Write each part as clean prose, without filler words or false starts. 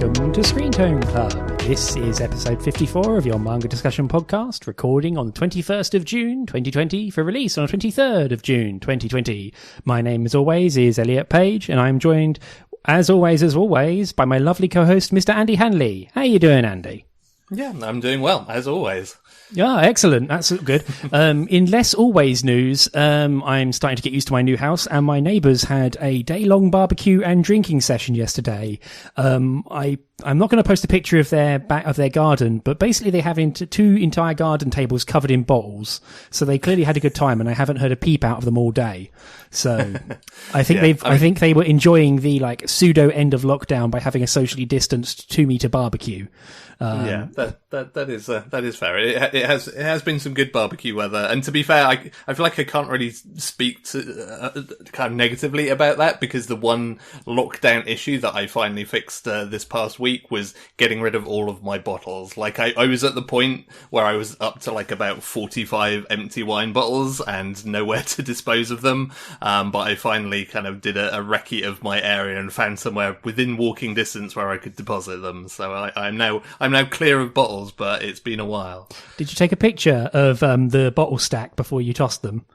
welcome to Screentone Club. This is episode 54 of your manga discussion podcast, recording on the 21st of June 2020 for release on the 23rd of June 2020. My name, as always, is Elliot Page, and I'm joined, as always, by my lovely co-host, Mr. Andy Hanley. How you doing, Andy? Yeah, I'm doing well, as always. Yeah, excellent. That's good. In less always news, I'm starting to get used to my new house, and my neighbours had a day-long barbecue and drinking session yesterday. I'm not going to post a picture of their garden, but basically they have two entire garden tables covered in bottles. So they clearly had a good time, and I haven't heard a peep out of them all day. So I think I think they were enjoying the pseudo end of lockdown by having a socially distanced 2-meter barbecue. That is fair. It has been some good barbecue weather, and to be fair, I feel like I can't really speak to kind of negatively about that, because the one lockdown issue that I finally fixed this past week was getting rid of all of my bottles. I was at the point where I was up to about 45 empty wine bottles and nowhere to dispose of them. But I finally kind of did a recce of my area and found somewhere within walking distance where I could deposit them. So I'm now clear of bottles, but it's been a while. Did you take a picture of the bottle stack before you tossed them?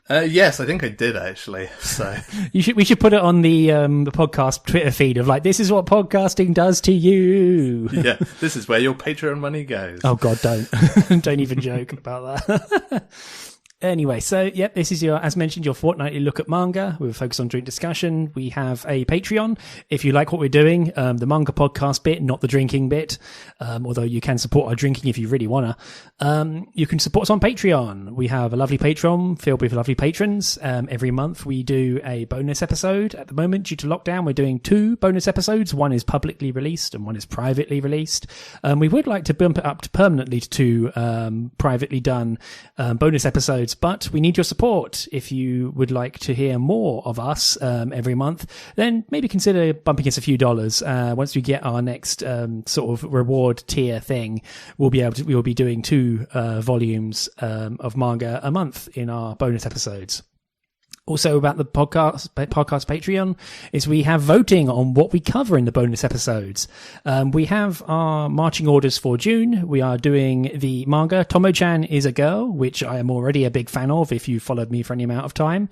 Yes, I think I did actually. So we should put it on the podcast Twitter feed of this is what podcasting does to you. Yeah, this is where your Patreon money goes. Oh God, don't even joke about that. Anyway, so, this is as mentioned, your fortnightly look at manga. We're focused on drink discussion. We have a Patreon. If you like what we're doing, the manga podcast bit, not the drinking bit, although you can support our drinking if you really wanna. You can support us on Patreon. We have a lovely Patreon filled with lovely patrons. Every month we do a bonus episode. At the moment, due to lockdown, we're doing 2 bonus episodes. One is publicly released and one is privately released. We would like to bump it up permanently to 2 privately done bonus episodes, but we need your support. If you would like to hear more of us every month, then maybe consider bumping us a few dollars. Once we get our next sort of reward tier thing, we will be doing 2 volumes of manga a month in our bonus episodes. Also about the podcast Patreon is we have voting on what we cover in the bonus episodes. We have our marching orders for June. We are doing the manga Tomo-chan is a Girl, which I am already a big fan of if you followed me for any amount of time,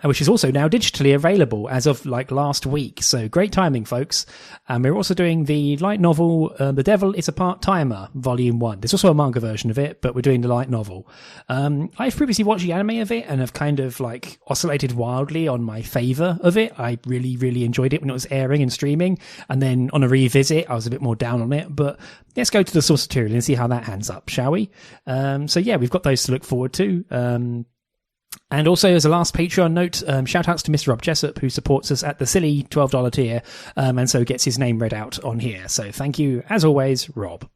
which is also now digitally available as of last week. So great timing, folks. We're also doing the light novel The Devil is a Part-Timer, Volume 1. There's also a manga version of it, but we're doing the light novel. I've previously watched the anime of it and have kind of oscillated wildly on my favour of it. I really, really enjoyed it when it was airing and streaming, and then on a revisit I was a bit more down on it, but let's go to the source material and see how that hands up, shall we? We've got those to look forward to. And also, as a last Patreon note, shout outs to Mr. Rob Jessup, who supports us at the silly $12 tier, and so gets his name read out on here. So thank you, as always, Rob.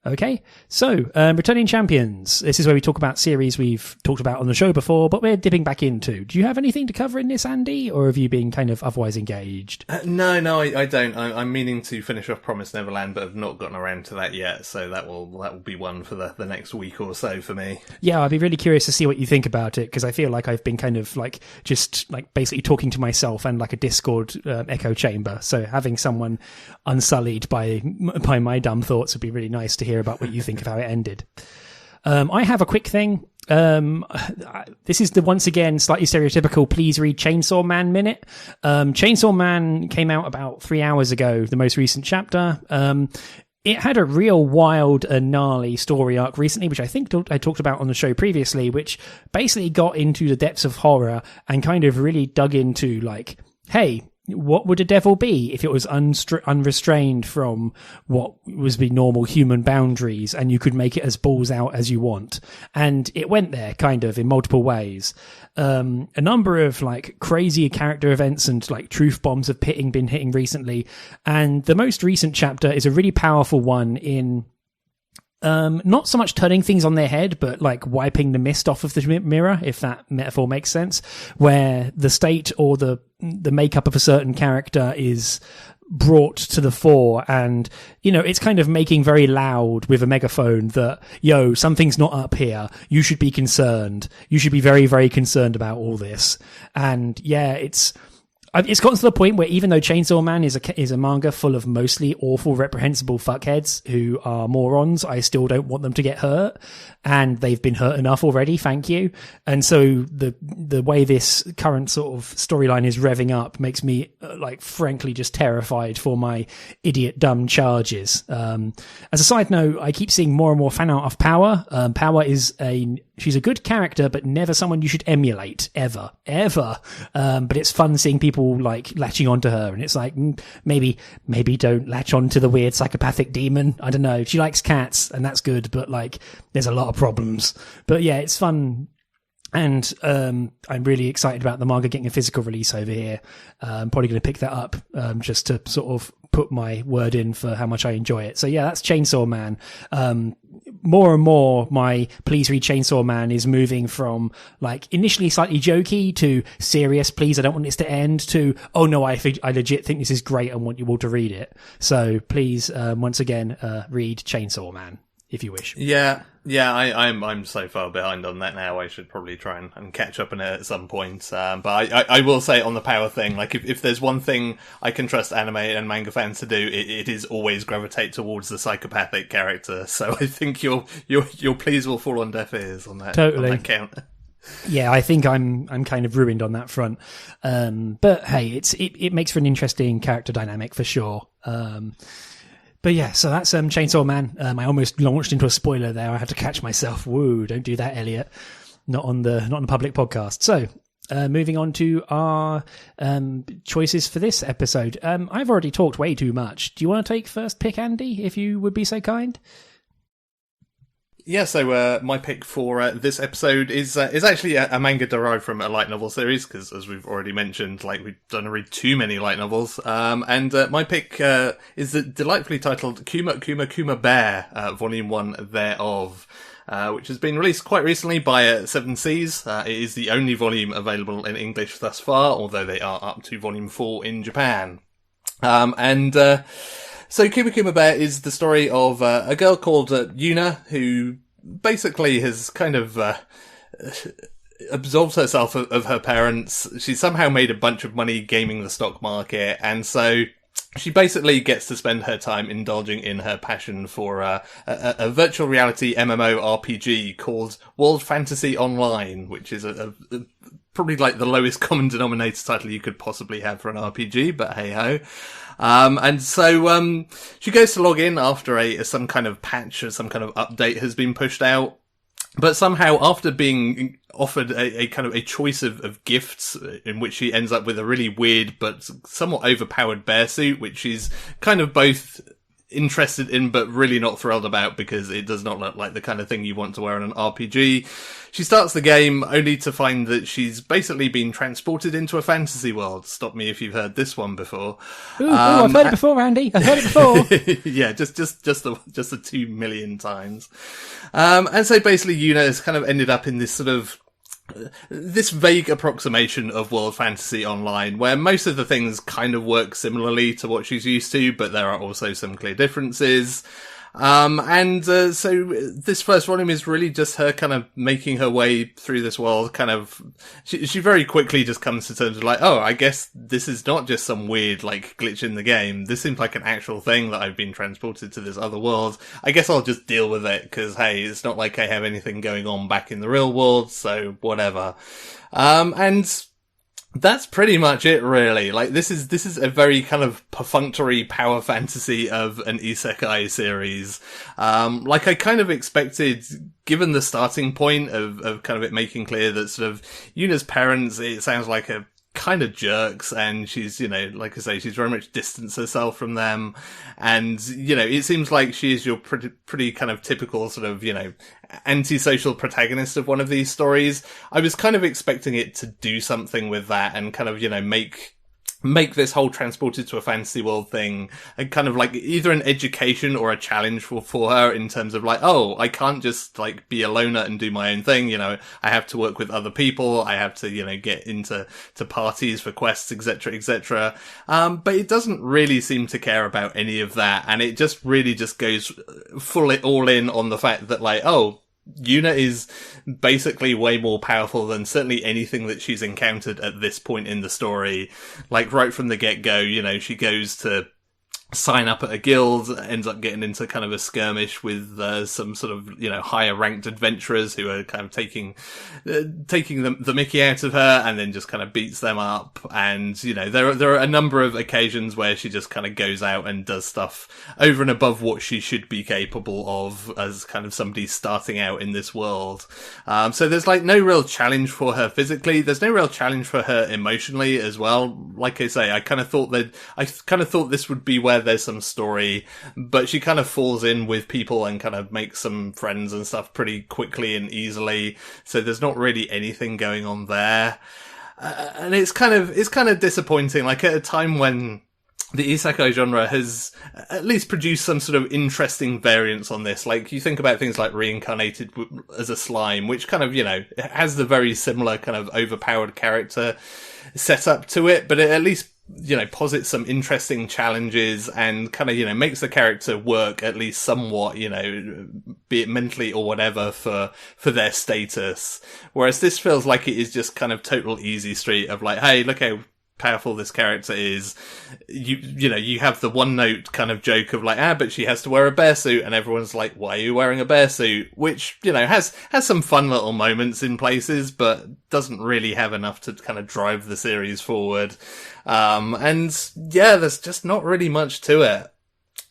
Okay, so returning champions. This is where we talk about series we've talked about on the show before, but we're dipping back into. Do you have anything to cover in this, Andy, or have you been kind of otherwise engaged? No, I don't. I'm meaning to finish off Promised Neverland, but have not gotten around to that yet. So that will be one for the next week or so for me. Yeah, I'd be really curious to see what you think about it, because I feel like I've been kind of just basically talking to myself and a Discord echo chamber. So having someone unsullied by my dumb thoughts would be really nice to hear about what you think of how it ended. I have a quick thing. This is the once again slightly stereotypical please read Chainsaw Man minute. Chainsaw Man came out about 3 hours ago, the most recent chapter. It had a real wild and gnarly story arc recently, which I think I talked about on the show previously, which basically got into the depths of horror and kind of really dug into hey, what would a devil be if it was unrestrained from what was the normal human boundaries, and you could make it as balls out as you want? And it went there kind of in multiple ways. A number of crazy character events and truth bombs have been hitting recently. And the most recent chapter is a really powerful one in not so much turning things on their head, but wiping the mist off of the mirror, if that metaphor makes sense, where the state or the makeup of a certain character is brought to the fore, and it's kind of making very loud with a megaphone that something's not up here, you should be concerned, you should be very, very concerned about all this. And it's gotten to the point where even though Chainsaw Man is a manga full of mostly awful, reprehensible fuckheads who are morons, I still don't want them to get hurt, and they've been hurt enough already. Thank you. And so the way this current sort of storyline is revving up makes me frankly just terrified for my idiot dumb charges. As a side note, I keep seeing more and more fan art of Power. Power is she's a good character, but never someone you should emulate ever. But it's fun seeing people latching onto her, and it's maybe don't latch onto the weird psychopathic demon. I don't know. She likes cats, and that's good, but there's a lot of problems. But yeah, it's fun. And I'm really excited about the manga getting a physical release over here. I'm probably going to pick that up just to sort of put my word in for how much I enjoy it. So yeah, that's Chainsaw Man. More and more, my please read Chainsaw Man is moving from initially slightly jokey to serious, please I don't want this to end, to oh no, I legit think this is great and want you all to read it. So please, once again, read Chainsaw Man if you wish. Yeah, I'm so far behind on that now. I should probably try and catch up on it at some point. But I will say on the Power thing, if there's one thing I can trust anime and manga fans to do, it is always gravitate towards the psychopathic character. So I think your pleas will fall on deaf ears on that. Totally. On that count. Yeah, I think I'm kind of ruined on that front. But hey, it makes for an interesting character dynamic for sure. But yeah, so that's Chainsaw Man. I almost launched into a spoiler there. I had to catch myself. Woo, don't do that, Elliot. Not on the public podcast. So, moving on to our choices for this episode. I've already talked way too much. Do you want to take first pick, Andy, if you would be so kind? Yeah, so my pick for this episode is actually a manga derived from a light novel series, because as we've already mentioned, we don't read too many light novels. And my pick is the delightfully titled Kuma Kuma Kuma Bear, Volume 1 thereof, which has been released quite recently by Seven Seas. It is the only volume available in English thus far, although they are up to Volume 4 in Japan. So Kuma Kuma Bear is the story of a girl called Yuna, who basically has kind of absolved herself of her parents. She somehow made a bunch of money gaming the stock market, and so she basically gets to spend her time indulging in her passion for a virtual reality MMORPG called World Fantasy Online, which is probably the lowest common denominator title you could possibly have for an RPG, but hey ho. And so, she goes to log in after some kind of patch or some kind of update has been pushed out. But somehow, after being offered a kind of a choice of gifts, in which she ends up with a really weird but somewhat overpowered bear suit, which she's kind of both interested in but really not thrilled about because it does not look like the kind of thing you want to wear in an RPG. She starts the game only to find that she's basically been transported into a fantasy world. Stop me if you've heard this one before. Ooh, I've heard it before, Andy. I've heard it before. Yeah, just the 2 million times. And so basically Yuna has kind of ended up in this sort of this vague approximation of World Fantasy Online, where most of the things kind of work similarly to what she's used to, but there are also some clear differences. So this first volume is really just her kind of making her way through this world. Kind of, she very quickly just comes to terms with oh, I guess this is not just some weird glitch in the game. This seems like an actual thing that I've been transported to this other world. I guess I'll just deal with it because hey, it's not like I have anything going on back in the real world, so whatever. And that's pretty much it, really. This is a very kind of perfunctory power fantasy of an isekai series. I kind of expected, given the starting point of kind of it making clear that sort of Yuna's parents, it sounds like a kind of jerks, and she's, like I say, she's very much distanced herself from them, and, it seems like she is your pretty kind of typical sort of, antisocial protagonist of one of these stories. I was kind of expecting it to do something with that and kind of, make this whole transported to a fantasy world thing a kind of either an education or a challenge for her in terms of oh, I can't just be a loner and do my own thing, I have to work with other people, I have to, get into parties for quests, etc. But it doesn't really seem to care about any of that, and it just really just goes all in on the fact that oh, Yuna is basically way more powerful than certainly anything that she's encountered at this point in the story. Like, right from the get-go, you know, she goes to sign up at a guild, ends up getting into kind of a skirmish with some sort of, you know, higher ranked adventurers who are kind of taking the mickey out of her, and then just kind of beats them up. And, you know, there are a number of occasions where she just kind of goes out and does stuff over and above what she should be capable of as kind of somebody starting out in this world. So there's like no real challenge for her physically. There's no real challenge for her emotionally as well. Like I say, I kind of thought this would be where there's some story, but she kind of falls in with people and kind of makes some friends and stuff pretty quickly and easily. So there's not really anything going on there. And it's kind of disappointing. Like, at a time when the isekai genre has at least produced some sort of interesting variants on this. Like, you think about things like Reincarnated as a Slime, which kind of, you know, has the very similar kind of overpowered character set up to it, but it at least, you know, posits some interesting challenges and kind of, you know, makes the character work at least somewhat, you know, be it mentally or whatever for their status. Whereas this feels like it is just kind of total easy street of like, hey, look how powerful this character is. You know, you have the one note kind of joke of like, but she has to wear a bear suit, and everyone's like, why are you wearing a bear suit? Which, you know, has some fun little moments in places, but doesn't really have enough to kind of drive the series forward. And yeah, there's just not really much to it.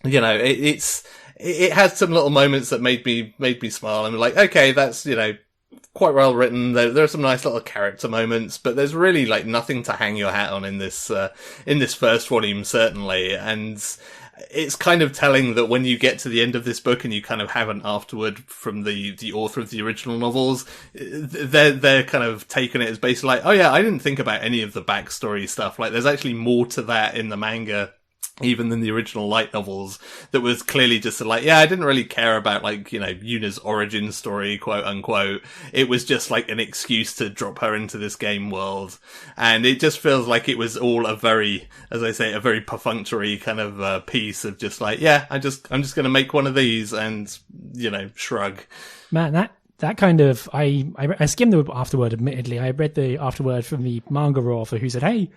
You know, it had some little moments that made me smile. I'm like, okay, that's, you know, quite well written. There are some nice little character moments, but there's really like nothing to hang your hat on in this first volume, certainly. And it's kind of telling that when you get to the end of this book and you kind of have an afterword from the author of the original novels, they're kind of taking it as basically like, oh yeah, I didn't think about any of the backstory stuff. Like, there's actually more to that in the manga even than the original light novels, that was clearly just like, yeah, I didn't really care about, like, you know, Yuna's origin story, quote unquote. It was just like an excuse to drop her into this game world. And it just feels like it was all a very, as I say, a very perfunctory kind of piece of just like, yeah, I'm just going to make one of these and, you know, shrug. Man, that kind of, I skimmed the afterword, admittedly. I read the afterword from the manga author who said, hey,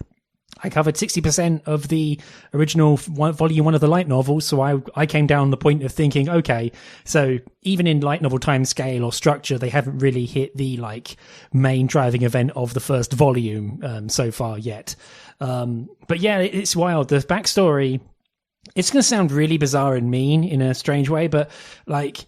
I covered 60% of the original volume 1 of the light novel, so I came down the point of thinking, okay, so even in light novel time scale or structure, they haven't really hit the, like, main driving event of the first volume so far yet. But yeah, it's wild. The backstory, it's going to sound really bizarre and mean in a strange way, but, like,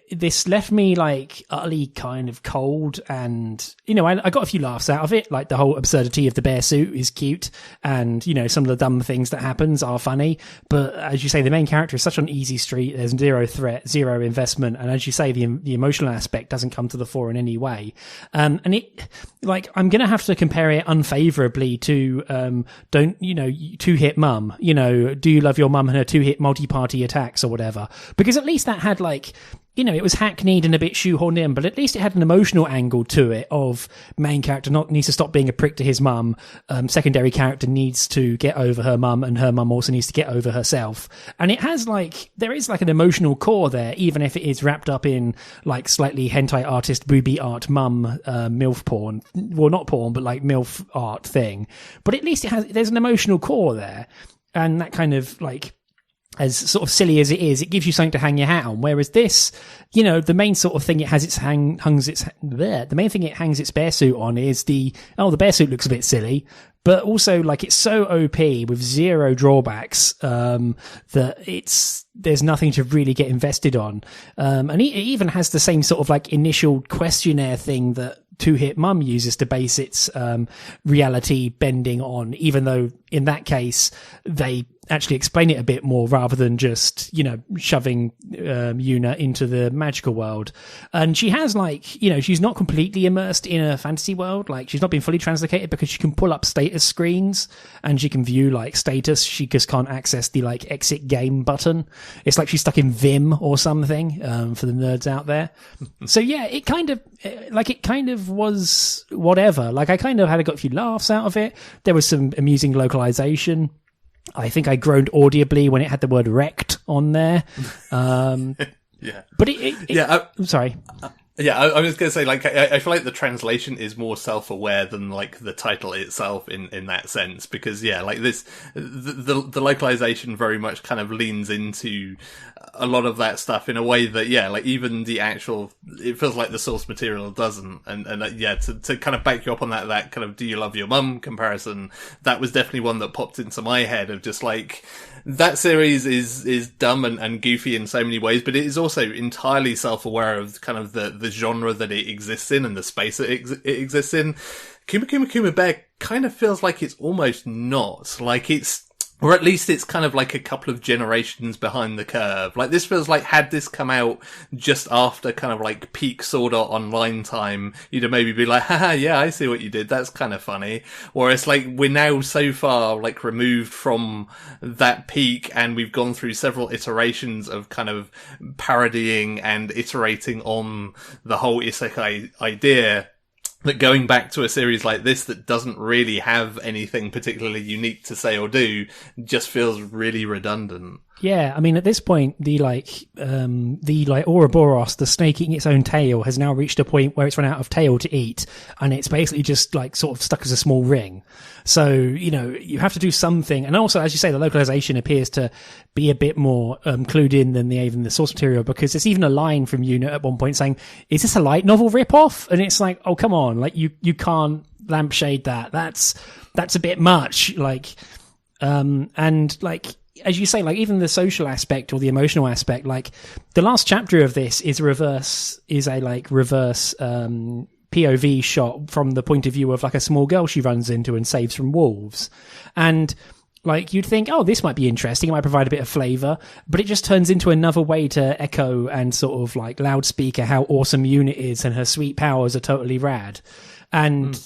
this left me, like, utterly kind of cold, and, you know, I got a few laughs out of it. Like, the whole absurdity of the bear suit is cute, and, you know, some of the dumb things that happens are funny, but as you say, the main character is such an easy street. There's zero threat, zero investment, and as you say, the emotional aspect doesn't come to the fore in any way. And it, like, I'm gonna have to compare it unfavorably to, two-hit mum, you know, do you love your mum and her two-hit multi-party attacks or whatever, because at least that had, like, you know, it was hackneyed and a bit shoehorned in, but at least it had an emotional angle to it of main character needs to stop being a prick to his mum. Secondary character needs to get over her mum, and her mum also needs to get over herself. And it has, like, there is, like, an emotional core there, even if it is wrapped up in, like, slightly hentai artist, boobie art, mum, MILF porn. Well, not porn, but, like, MILF art thing. But at least there's an emotional core there. And that kind of, like, as sort of silly as it is, it gives you something to hang your hat on. Whereas this, you know, the main sort of thing it has the main thing it hangs its bear suit on is the bear suit looks a bit silly, but also, like, it's so OP with zero drawbacks, that there's nothing to really get invested on. And it even has the same sort of, like, initial questionnaire thing that Two Hit Mum uses to base its, reality bending on, even though in that case, they actually explain it a bit more rather than just, you know, shoving Yuna into the magical world. And she has, like, you know, she's not completely immersed in a fantasy world. Like, she's not been fully translocated because she can pull up status screens and she can view, like, status. She just can't access the, like, exit game button. It's like she's stuck in Vim or something, for the nerds out there. So yeah, it kind of was whatever. Like, I kind of got a few laughs out of it. There was some amusing localization. I think I groaned audibly when it had the word wrecked on there. Yeah. But I'm sorry. Yeah, I was going to say, like, I feel like the translation is more self-aware than, like, the title itself in that sense, because, yeah, like this, the localization very much kind of leans into a lot of that stuff in a way that, yeah, like, even the actual, it feels like the source material doesn't, and yeah, to kind of back you up on that kind of do you love your mum comparison, that was definitely one that popped into my head of just, like, that series is dumb and goofy in so many ways, but it is also entirely self-aware of kind of the genre that it exists in and the space that it exists in. Kuma Kuma Kuma Bear kind of feels like it's almost not. Like it's, or at least it's kind of like a couple of generations behind the curve. Like this feels like had this come out just after kind of like peak Sword Art Online time, you'd have maybe be like, haha, yeah, I see what you did. That's kind of funny. Whereas like we're now so far like removed from that peak and we've gone through several iterations of kind of parodying and iterating on the whole isekai idea, that going back to a series like this that doesn't really have anything particularly unique to say or do just feels really redundant. Yeah, I mean, at this point, the Ouroboros, the snake eating its own tail, has now reached a point where it's run out of tail to eat, and it's basically just like sort of stuck as a small ring. So, you know, you have to do something. And also, as you say, the localization appears to be a bit more clued in than even the source material, because there's even a line from Unit at one point saying, is this a light novel ripoff? And it's like, oh, come on, like you can't lampshade that. That's a bit much. Like, and like, as you say, like even the social aspect or the emotional aspect, like the last chapter of this is a reverse POV shot from the point of view of like a small girl she runs into and saves from wolves. And like you'd think, oh, this might be interesting, it might provide a bit of flavour, but it just turns into another way to echo and sort of like loudspeaker how awesome Unit is and her sweet powers are totally rad. And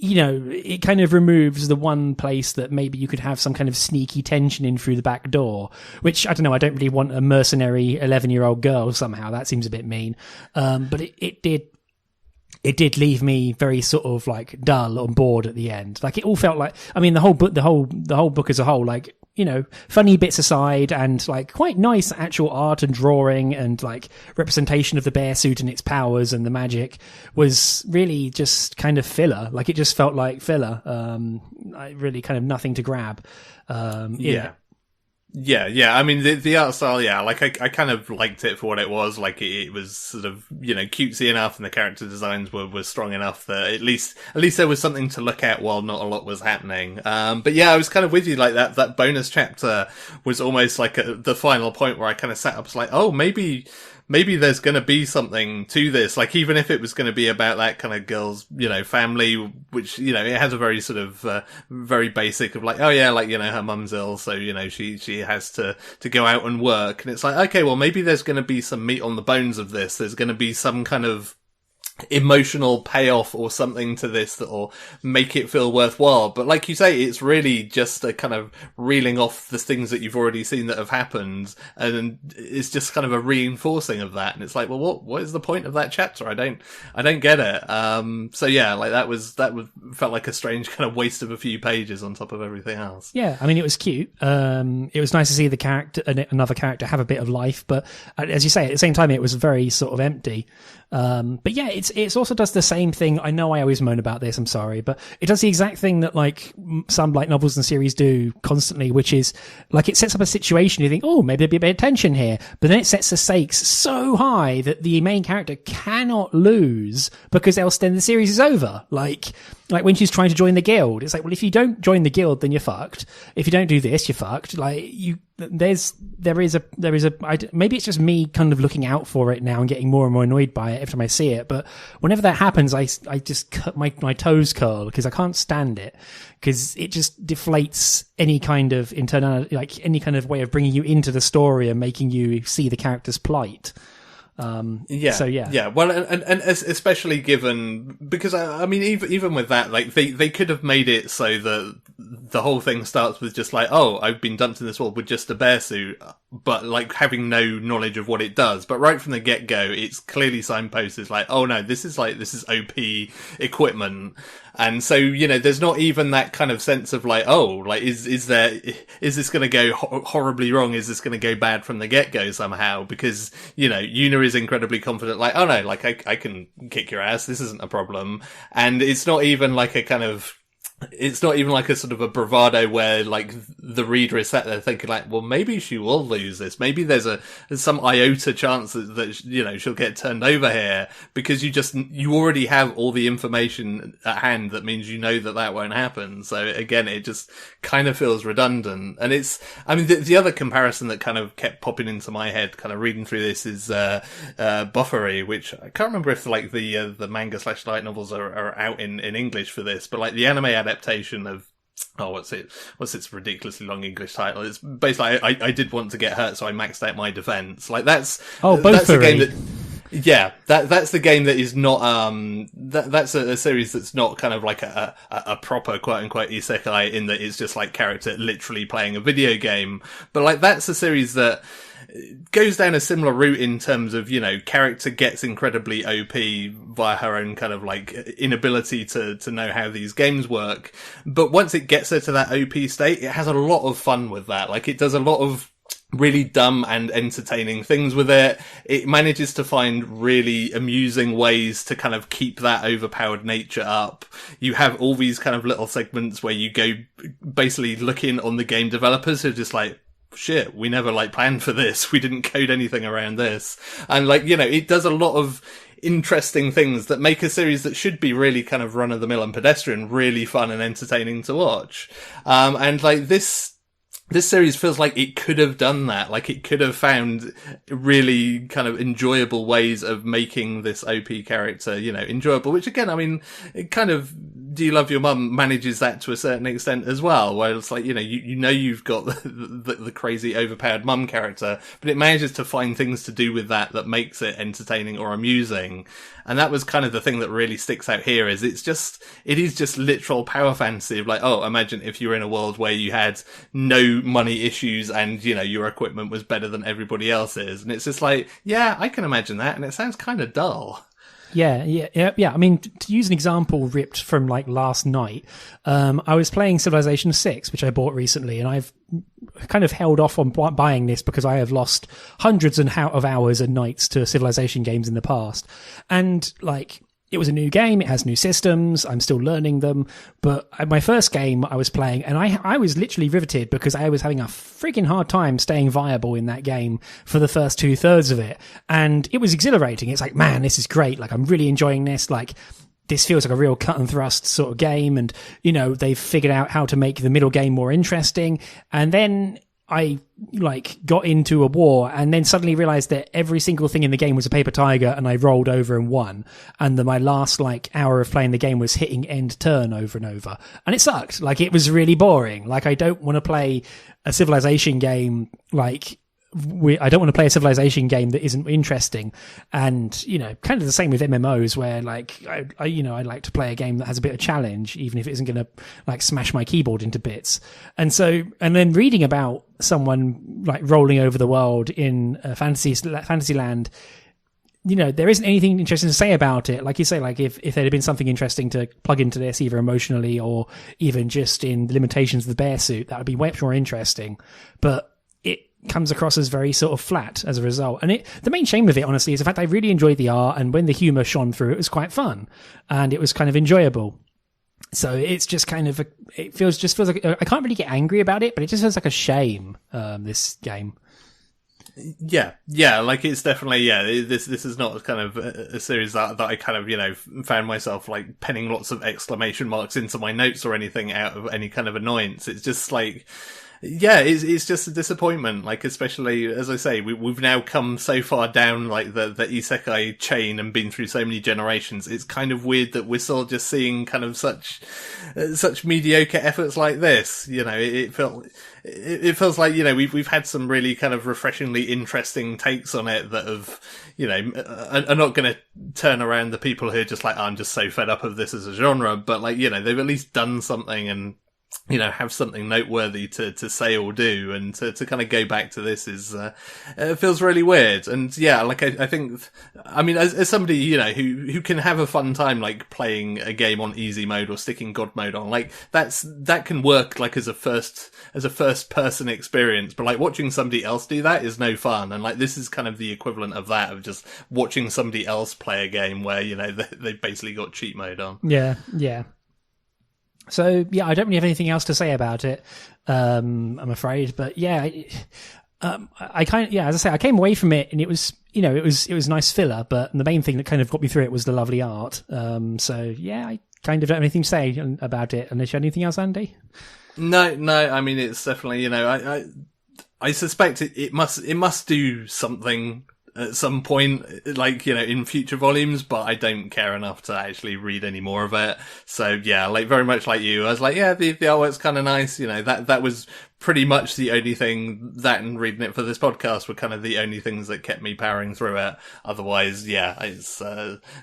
you know, it kind of removes the one place that maybe you could have some kind of sneaky tension in through the back door, which, I don't know, I don't really want a mercenary 11-year-old girl somehow. That seems a bit mean. But it did leave me very sort of like dull and bored at the end. Like it all felt like, I mean, the whole book as a whole, like, you know, funny bits aside and like quite nice actual art and drawing and like representation of the bear suit and its powers and the magic was really just kind of filler. Like it just felt like filler. Really kind of nothing to grab. Yeah. Yeah. I mean, the art style, yeah, like I kind of liked it for what it was. Like it was sort of, you know, cutesy enough and the character designs were strong enough that at least there was something to look at while not a lot was happening. But yeah, I was kind of with you, like that bonus chapter was almost like the final point where I kind of sat up, was like, oh, maybe there's going to be something to this. Like, even if it was going to be about that kind of girl's, you know, family, which, you know, it has a very sort of, very basic of like, oh yeah, like, you know, her mum's ill. So, you know, she has to go out and work. And it's like, okay, well, maybe there's going to be some meat on the bones of this. There's going to be some kind of emotional payoff or something to this that'll make it feel worthwhile. But like you say, it's really just a kind of reeling off the things that you've already seen that have happened, and it's just kind of a reinforcing of that. And it's like, well, what is the point of that chapter? I don't get it. So yeah, like that felt like a strange kind of waste of a few pages on top of everything else. Yeah, I mean, it was cute. It was nice to see another character have a bit of life, but as you say, at the same time, it was very sort of empty. But yeah, it's also does the same thing. I know I always moan about this, I'm sorry, but it does the exact thing that like some light novels and series do constantly, which is like it sets up a situation, you think, oh, maybe there'll be a bit of tension here, but then it sets the stakes so high that the main character cannot lose, because else then the series is over. Like when she's trying to join the guild, it's like, well, if you don't join the guild, then you're fucked. If you don't do this, you're fucked. Like there is a maybe it's just me kind of looking out for it now and getting more and more annoyed by it every time I see it. But whenever that happens, I just cut my toes curl, because I can't stand it, because it just deflates any kind of internal, like any kind of way of bringing you into the story and making you see the character's plight. Yeah. Well, and especially given, because I mean, even with that, like they could have made it so that the whole thing starts with just like, oh, I've been dumped in this world with just a bear suit, but like having no knowledge of what it does. But right from the get-go, it's clearly signposted like, oh no, this is OP equipment. And so, you know, there's not even that kind of sense of like, oh, like, is this going to go horribly wrong? Is this going to go bad from the get-go somehow? Because, you know, Yuna is incredibly confident, like, oh no, like, I can kick your ass. This isn't a problem. And it's not even like a kind of, it's not even like a sort of a bravado where like the reader is sat there thinking like, well, maybe she will lose this. Maybe there's some iota chance that, you know, she'll get turned over here, because you already have all the information at hand that means you know that won't happen. So again, it just kind of feels redundant. And I mean, the other comparison that kind of kept popping into my head kind of reading through this is, Buffery, which I can't remember if like the manga / light novels are out in English for this, but like the anime adaptation of, what's its ridiculously long English title? It's basically I did want to get hurt, so I maxed out my defense. Like that's the game that. Yeah, that's the game that is not, that's a series that's not kind of like a proper quote unquote isekai, in that it's just like character literally playing a video game. But like that's a series that goes down a similar route in terms of, you know, character gets incredibly OP via her own kind of like inability to know how these games work. But once it gets her to that OP state, it has a lot of fun with that. Like it does a lot of really dumb and entertaining things with it. It manages to find really amusing ways to kind of keep that overpowered nature up. You have all these kind of little segments where you go basically looking on the game developers who are just like, shit, we never like planned for this. We didn't code anything around this. And like, you know, it does a lot of interesting things that make a series that should be really kind of run of the mill and pedestrian really fun and entertaining to watch. And like this series feels like it could have done that. Like it could have found really kind of enjoyable ways of making this OP character, you know, enjoyable, which again, I mean, it kind of, Do You Love Your Mum manages that to a certain extent as well, where it's like, you know, you know you've got the crazy overpowered mum character, but it manages to find things to do with that makes it entertaining or amusing. And that was kind of the thing that really sticks out here, is it is just literal power fantasy of like, oh, imagine if you were in a world where you had no money issues and, you know, your equipment was better than everybody else's. And it's just like, yeah, I can imagine that. And it sounds kind of dull. Yeah. I mean, to use an example ripped from like last night, I was playing Civilization 6, which I bought recently, and I've kind of held off on buying this because I have lost hundreds of hours and nights to Civilization games in the past. And like, it was a new game. It has new systems. I'm still learning them. But my first game I was playing, and I was literally riveted because I was having a freaking hard time staying viable in that game for the first 2/3 of it. And it was exhilarating. It's like, man, this is great. Like, I'm really enjoying this. Like, this feels like a real cut and thrust sort of game. And, you know, they've figured out how to make the middle game more interesting. And then I like got into a war and then suddenly realized that every single thing in the game was a paper tiger, and I rolled over and won. And then my last like hour of playing the game was hitting end turn over and over. And it sucked. Like, it was really boring. Like, I don't want to play a Civilization game I don't want to play a Civilization game that isn't interesting. And, you know, kind of the same with MMOs, where like, I like to play a game that has a bit of challenge, even if it isn't going to like smash my keyboard into bits. And then reading about someone like rolling over the world in fantasy land, you know, there isn't anything interesting to say about it. Like you say, like if there had been something interesting to plug into this, either emotionally or even just in the limitations of the bear suit, that would be much more interesting. But comes across as very sort of flat as a result. And the main shame of it, honestly, is the fact I really enjoyed the art, and when the humor shone through, it was quite fun and it was kind of enjoyable. So it's just kind of it feels like I can't really get angry about it, but it just feels like a shame, this game. Yeah, like it's definitely, this is not kind of a series that I kind of, you know, found myself like penning lots of exclamation marks into my notes or anything out of any kind of annoyance. It's just like, yeah, it's just a disappointment. Like, especially, as I say, we've now come so far down like the isekai chain and been through so many generations. It's kind of weird that we're still just seeing kind of such mediocre efforts like this. You know, it feels like, you know, we've had some really kind of refreshingly interesting takes on it that have, you know, are not going to turn around the people who are just like, oh, I'm just so fed up of this as a genre. But like, you know, they've at least done something and have something noteworthy to say or do, and to kind of go back to this is, it feels really weird. And yeah, like I think, I mean, as somebody, who can have a fun time, like playing a game on easy mode or sticking God mode on, like that can work like as a first person experience, but like watching somebody else do that is no fun. And like, this is kind of the equivalent of that, of just watching somebody else play a game where, they basically got cheat mode on. Yeah. So yeah, I don't really have anything else to say about it. I'm afraid, but yeah, I kind of, as I say, I came away from it and it was, it was nice filler, but the main thing that kind of got me through it was the lovely art. So yeah, I kind of don't have anything to say about it. Unless you have anything else, Andy? No, I mean, it's definitely, I suspect it must do something at some point, like, in future volumes, but I don't care enough to actually read any more of it. So yeah, like very much like you, I was like, yeah, the artwork's kind of nice. That was pretty much the only thing, that and reading it for this podcast were kind of the only things that kept me powering through it. Otherwise, yeah, it's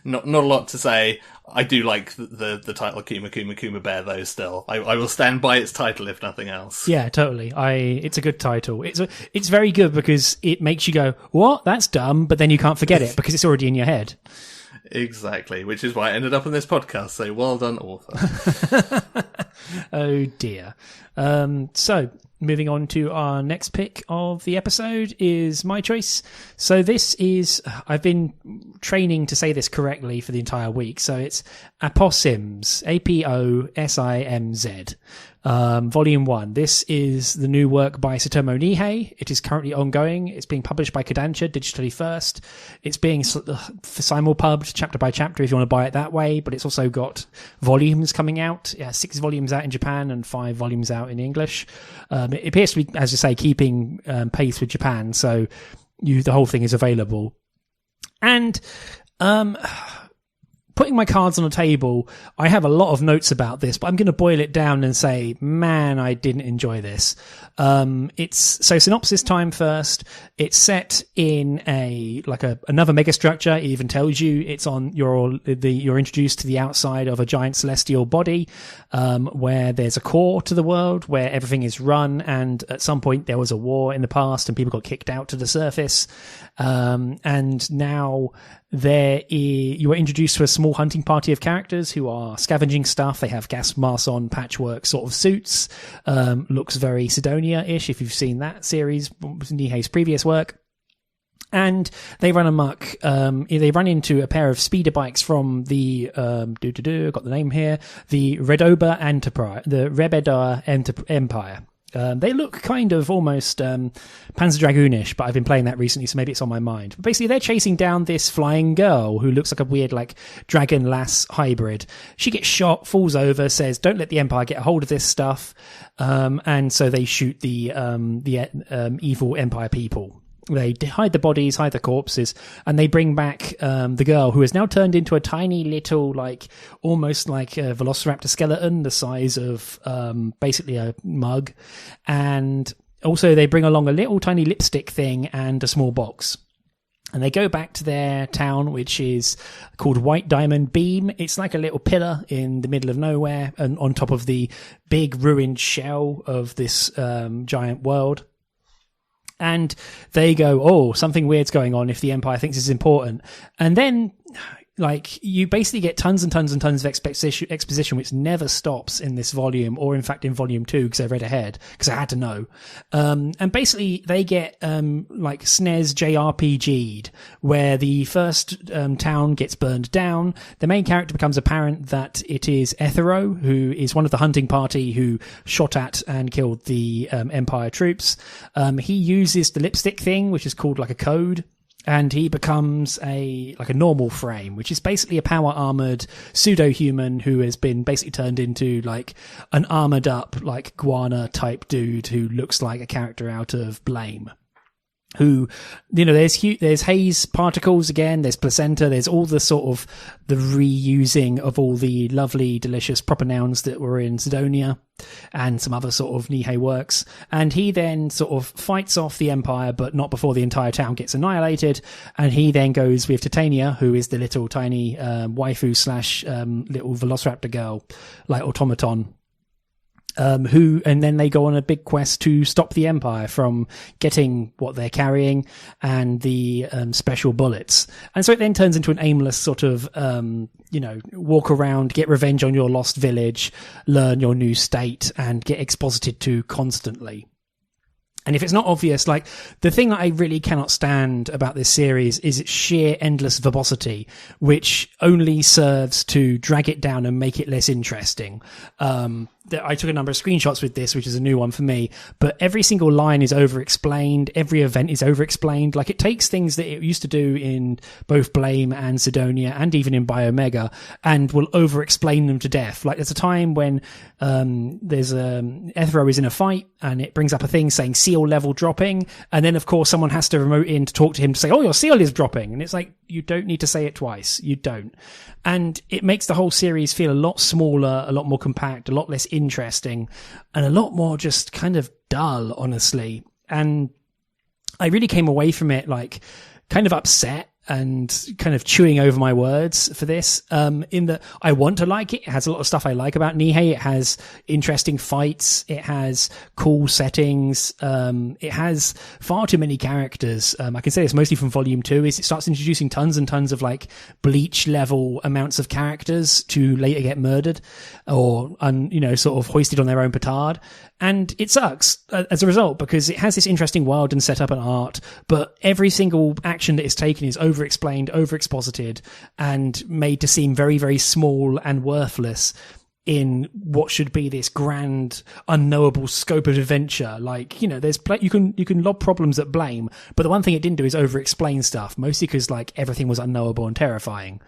not a lot to say. I do like the title Kuma Kuma Kuma Bear though. Still, I will stand by its title if nothing else. Yeah, totally. It's a good title. It's very good because it makes you go, "What? That's dumb," but then you can't forget it because it's already in your head. Exactly, which is why I ended up on this podcast. So well done, author. Oh dear. So moving on to our next pick of the episode is my choice. So this is, I've been training to say this correctly for the entire week. So it's Aposimz, APOSIMZ. Volume 1. This is the new work by Satomu Nihei. It is currently ongoing. It's being published by Kodansha digitally first. It's being simulpubbed chapter by chapter if you want to buy it that way, but it's also got volumes coming out. 6 volumes out in Japan and 5 volumes out in English. It appears to be, as you say, keeping pace with Japan, so the whole thing is available. And putting my cards on the table, I have a lot of notes about this, but I'm going to boil it down and say, man, I didn't enjoy this. So synopsis time first. It's set in another megastructure. It even tells you it's on, you're introduced to the outside of a giant celestial body, where there's a core to the world where everything is run. And at some point there was a war in the past and people got kicked out to the surface. And now you are introduced to a small hunting party of characters who are scavenging stuff. They have gas masks on, patchwork sort of suits. Looks very Sidonia-ish if you've seen that series, Nihei's previous work. And they run amok. They run into a pair of speeder bikes from the got the name here, the Redoba Enterprise, the Rebeda Empire. They look kind of almost Panzer Dragoonish, but I've been playing that recently, so maybe it's on my mind. But basically, they're chasing down this flying girl who looks like a weird, dragon lass hybrid. She gets shot, falls over, says, "Don't let the Empire get a hold of this stuff," and so they shoot the evil Empire people. They hide the bodies, hide the corpses, and they bring back the girl, who has now turned into a tiny little, almost like a velociraptor skeleton, the size of basically a mug. And also they bring along a little tiny lipstick thing and a small box. And they go back to their town, which is called White Diamond Beam. It's like a little pillar in the middle of nowhere and on top of the big ruined shell of this giant world. And they go, "Oh, something weird's going on if the Empire thinks it's important." And then, you basically get tons and tons and tons of exposition, which never stops in this volume, or in fact in volume 2, because I read ahead, because I had to know. And basically they get, SNES JRPG'd, where the first town gets burned down. The main character becomes apparent that it is Ethero, who is one of the hunting party who shot at and killed the Empire troops. He uses the lipstick thing, which is called a code. And he becomes a normal frame, which is basically a power armored pseudo-human who has been basically turned into an armored up Guana type dude who looks like a character out of Blame. Who, there's haze particles again, there's placenta, there's all the sort of the reusing of all the lovely, delicious proper nouns that were in Sidonia and some other sort of Nihei works. And he then sort of fights off the Empire, but not before the entire town gets annihilated. And he then goes with Titania, who is the little tiny waifu / little velociraptor girl, automaton. and then they go on a big quest to stop the Empire from getting what they're carrying and the special bullets. And so it then turns into an aimless sort of, walk around, get revenge on your lost village, learn your new state, and get exposited to constantly. And if it's not obvious, like, the thing that I really cannot stand about this series is its sheer endless verbosity, which only serves to drag it down and make it less interesting. I took a number of screenshots with this, which is a new one for me, but every single line is over-explained. Every event is over-explained. Like, it takes things that it used to do in both Blame and Sidonia and even in Biomega and will over-explain them to death. Like, there's a time when there's Ethero is in a fight and it brings up a thing saying seal level dropping, and then of course someone has to remote in to talk to him to say, oh, your seal is dropping, and it's like, you don't need to say it twice. You don't. And it makes the whole series feel a lot smaller, a lot more compact, a lot less interesting, and a lot more just kind of dull, honestly. And I really came away from it like kind of upset and kind of chewing over my words for this, in that I want to like it. It has a lot of stuff I like about Nihei. It has interesting fights. It has cool settings. It has far too many characters. I can say this mostly from volume 2 is it starts introducing tons and tons of like Bleach level amounts of characters to later get murdered or, sort of hoisted on their own petard. And it sucks as a result because it has this interesting world and setup and art, but every single action that is taken is over-explained, over-exposited, and made to seem very, very small and worthless in what should be this grand, unknowable scope of adventure. Like, there's you can lob problems at Blame, but the one thing it didn't do is over-explain stuff, mostly because like everything was unknowable and terrifying.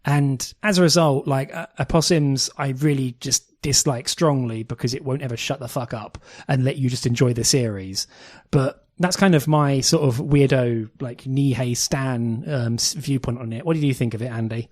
And as a result, like Opossums, I really just dislike strongly because it won't ever shut the fuck up and let you just enjoy the series. But that's kind of my sort of weirdo, like Nihei Stan viewpoint on it. What did you think of it, Andy?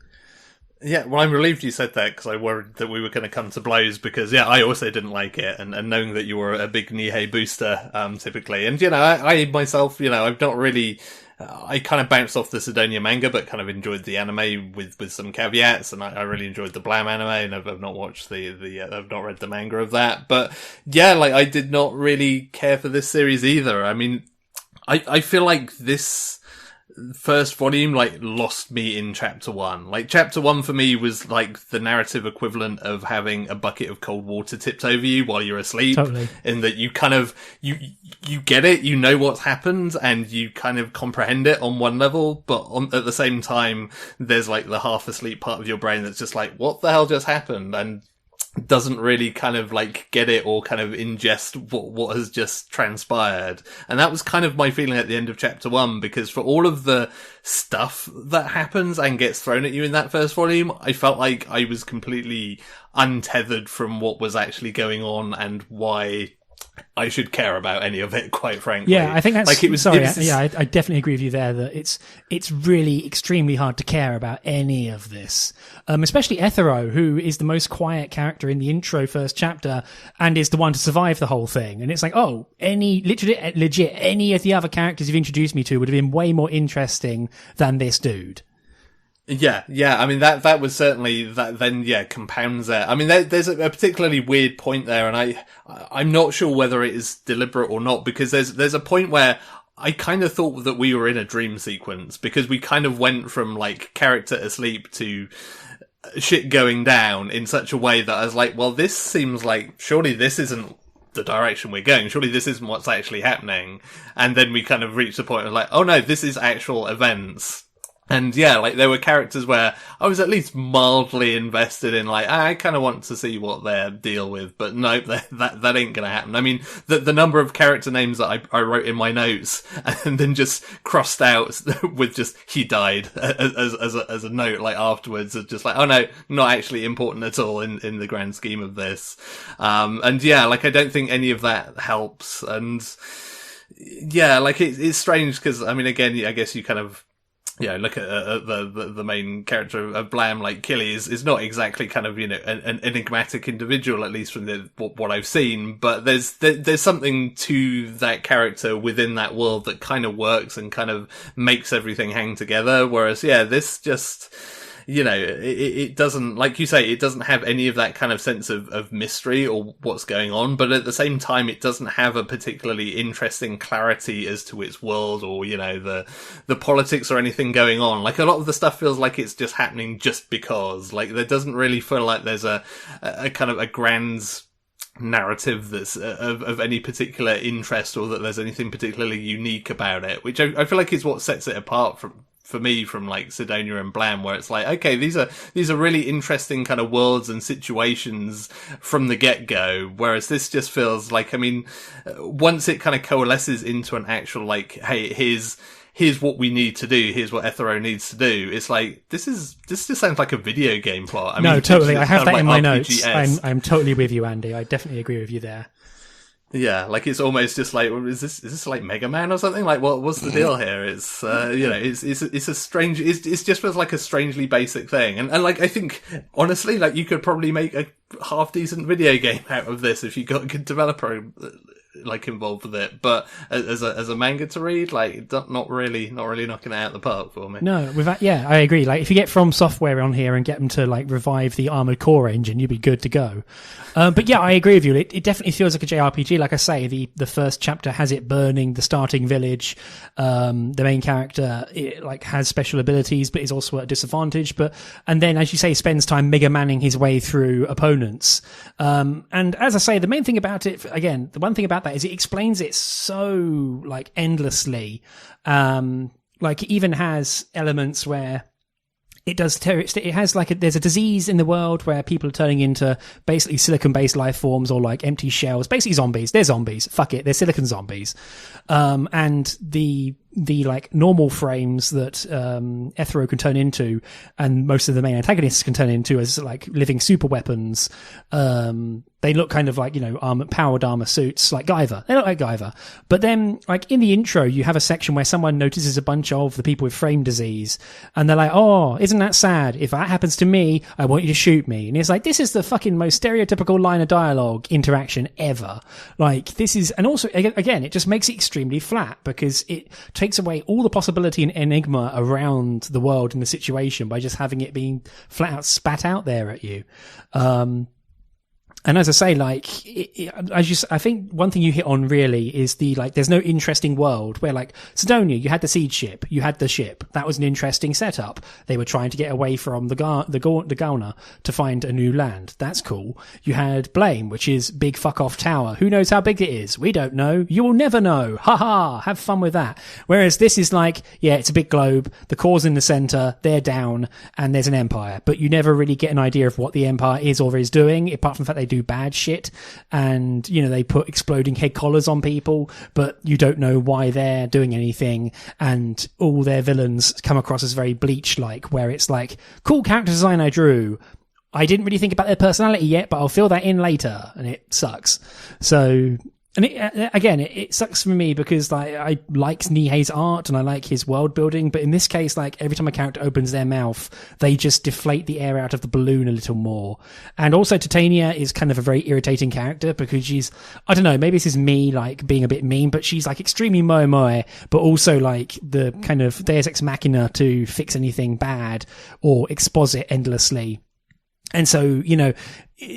Yeah, well, I'm relieved you said that because I worried that we were going to come to blows because, I also didn't like it. And knowing that you were a big Nihei booster, typically. And, I myself, I've not really... I kind of bounced off the Sidonia manga, but kind of enjoyed the anime with some caveats, and I really enjoyed the Blam anime, and I've not watched I've not read the manga of that. But, I did not really care for this series either. I mean, I feel like this first volume lost me in chapter 1. Like, chapter 1 for me was like the narrative equivalent of having a bucket of cold water tipped over you while you're asleep. Totally. In that you kind of you get it, you know what's happened, and you kind of comprehend it on one level, but at the same time there's like the half asleep part of your brain that's just like, what the hell just happened? And doesn't really kind of like get it or kind of ingest what has just transpired. And that was kind of my feeling at the end of chapter 1, because for all of the stuff that happens and gets thrown at you in that first volume, I felt like I was completely untethered from what was actually going on and why I should care about any of it, quite frankly. Yeah, I think that's like it was. Sorry, it was I definitely agree with you there that it's really extremely hard to care about any of this, especially Ethero, who is the most quiet character in the intro first chapter and is the one to survive the whole thing. And it's like, legit, any of the other characters you've introduced me to would have been way more interesting than this dude. Yeah. I mean, that was certainly that. Then, compounds it. I mean, there's a particularly weird point there, and I'm not sure whether it is deliberate or not, because there's a point where I kind of thought that we were in a dream sequence, because we kind of went from like character asleep to shit going down in such a way that I was like, well, this seems like surely this isn't the direction we're going. Surely this isn't what's actually happening. And then we kind of reached the point of like, oh no, this is actual events. And there were characters where I was at least mildly invested in, like, I kind of want to see what they're deal with, but no, that ain't gonna happen. I mean, the number of character names that I wrote in my notes and then just crossed out with just, he died as a note, like, afterwards, of just like, oh no, not actually important at all in the grand scheme of this. I don't think any of that helps. And it's strange because, I mean, again, I guess you kind of, look at the main character of Blam, like Killy, is not exactly kind of, an enigmatic individual, at least from what I've seen, but there's something to that character within that world that kind of works and kind of makes everything hang together, whereas, this just, it doesn't, like you say, it doesn't have any of that kind of sense of mystery or what's going on, but at the same time, it doesn't have a particularly interesting clarity as to its world or, the politics or anything going on. Like, a lot of the stuff feels like it's just happening just because. Like, there doesn't really feel like there's a kind of a grand narrative that's of any particular interest, or that there's anything particularly unique about it, which I feel like is what sets it apart for me from like Sidonia and Blam, where it's like, okay, these are really interesting kind of worlds and situations from the get-go, whereas this just feels like, I mean, once it kind of coalesces into an actual, like, hey, here's what we need to do, here's what Ethero needs to do, it's like, this just sounds like a video game plot. No, totally. I have that in my notes. RPGs. I'm totally with you, Andy. I definitely agree with you there. Yeah, like, it's almost just like, is this like Mega Man or something? Like, what's the deal here? It's, it's a strange, it just feels like a strangely basic thing. And like, I think, honestly, like, you could probably make a half decent video game out of this if you got a good developer, like, involved with it. But as a manga to read, like, not really knocking it out of the park for me. No, with that, yeah, I agree. Like, if you get From Software on here and get them to, like, revive the Armored Core engine, you'd be good to go. But yeah, I agree with you. It definitely feels like a JRPG. Like I say, the first chapter has it burning the starting village. The main character, like, has special abilities, but is also at a disadvantage. And then, as you say, spends time Mega Manning his way through opponents. And as I say, the main thing about it, again, the one thing about that is it explains it so, like, endlessly. Like, it even has elements where it has like there's a disease in the world where people are turning into basically silicon-based life forms, or like empty shells, basically zombies. They're zombies. Fuck it. They're silicon zombies. And the like normal frames that Ethero can turn into, and most of the main antagonists can turn into, as like living super weapons. They look kind of like, powered armor suits, like Guyver. They look like Guyver. But then, like, in the intro, you have a section where someone notices a bunch of the people with frame disease, and they're like, oh, isn't that sad? If that happens to me, I want you to shoot me. And it's like, this is the fucking most stereotypical line of dialogue interaction ever. Like, this is, and also, again, it just makes it extremely flat, because it takes away all the possibility and enigma around the world and the situation by just having it being flat out spat out there at you. And as I say, like, I think one thing you hit on really is there's no interesting world where, like, Sidonia, you had the siege ship, you had the ship. That was an interesting setup. They were trying to get away from the Gauna to find a new land. That's cool. You had Blame, which is big fuck off tower. Who knows how big it is? We don't know. You will never know. Ha ha. Have fun with that. Whereas this is like, yeah, it's a big globe. The core's in the center. They're down, and there's an empire. But you never really get an idea of what the empire is or is doing, apart from the fact they do bad shit, and they put exploding head collars on people, but you don't know why they're doing anything, and all their villains come across as very Bleach-like, where it's like, cool character design I drew, I didn't really think about their personality yet, but I'll fill that in later, and it sucks. So, and it sucks for me because I like Nihei's art and I like his world building, but in this case, like, every time a character opens their mouth, they just deflate the air out of the balloon a little more. And also Titania is kind of a very irritating character because she's, I don't know, maybe this is me, like, being a bit mean, but she's like extremely moe, but also like the kind of Deus Ex Machina to fix anything bad or exposit endlessly. And so,